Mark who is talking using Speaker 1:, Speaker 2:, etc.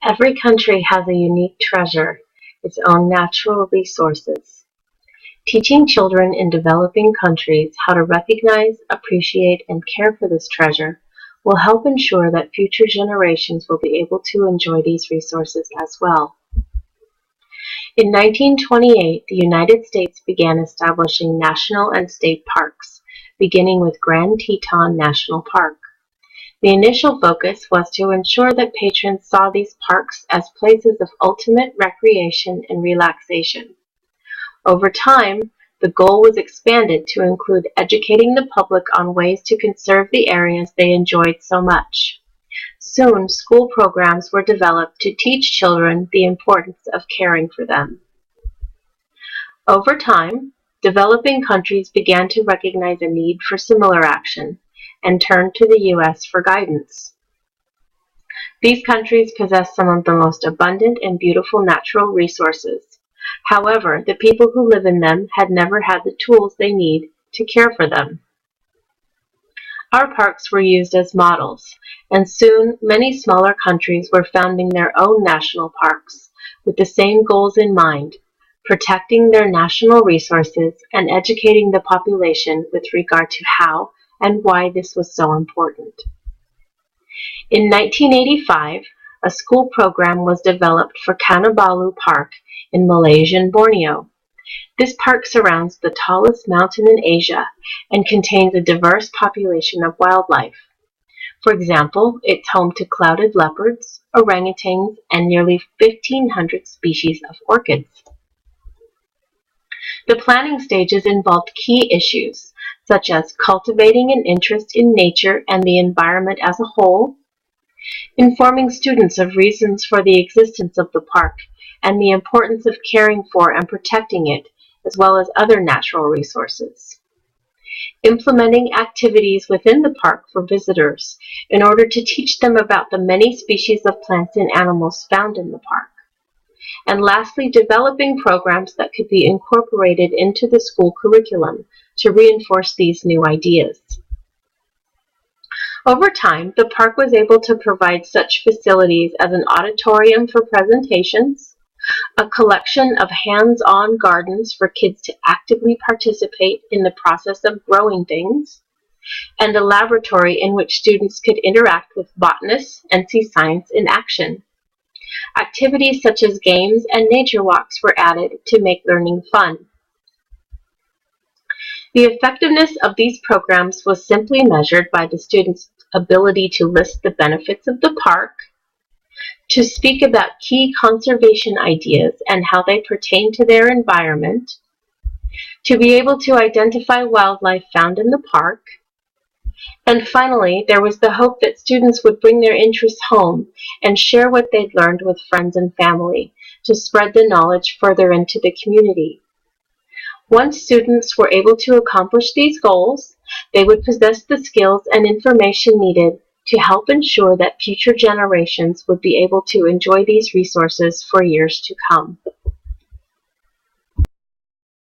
Speaker 1: Every country has a unique treasure, its own natural resources. Teaching children in developing countries how to recognize, appreciate, and care for this treasure will help ensure that future generations will be able to enjoy these resources as well. In 1928, the United States began establishing national and state parks, beginning with Grand Teton National Park. The initial focus was to ensure that patrons saw these parks as places of ultimate recreation and relaxation. Over time, the goal was expanded to include educating the public on ways to conserve the areas they enjoyed so much. Soon, school programs were developed to teach children the importance of caring for them. Over time, developing countries began to recognize a need for similar action and turned to the U.S. for guidance. These countries possess some of the most abundant and beautiful natural resources. However, the people who live in them had never had the tools they need to care for them. Our parks were used as models, and soon many smaller countries were founding their own national parks with the same goals in mind, protecting their national resources and educating the population with regard to how and why this was so important. In 1985, a school program was developed for Kinabalu Park in Malaysian Borneo. This park surrounds the tallest mountain in Asia and contains a diverse population of wildlife. For example, it's home to clouded leopards, orangutans, and nearly 1,500 species of orchids. The planning stages involved key issues, such as cultivating an interest in nature and the environment as a whole, informing students of reasons for the existence of the park and the importance of caring for and protecting it, as well as other natural resources, implementing activities within the park for visitors in order to teach them about the many species of plants and animals found in the park, and lastly, developing programs that could be incorporated into the school curriculum to reinforce these new ideas. Over time, the park was able to provide such facilities as an auditorium for presentations, a collection of hands-on gardens for kids to actively participate in the process of growing things, and a laboratory in which students could interact with botanists and see science in action. Activities such as games and nature walks were added to make learning fun. The effectiveness of these programs was simply measured by the students' ability to list the benefits of the park, to speak about key conservation ideas and how they pertain to their environment, to be able to identify wildlife found in the park, and finally, there was the hope that students would bring their interests home and share what they'd learned with friends and family to spread the knowledge further into the community. Once students were able to accomplish these goals, they would possess the skills and information needed to help ensure that future generations would be able to enjoy these resources for years to come.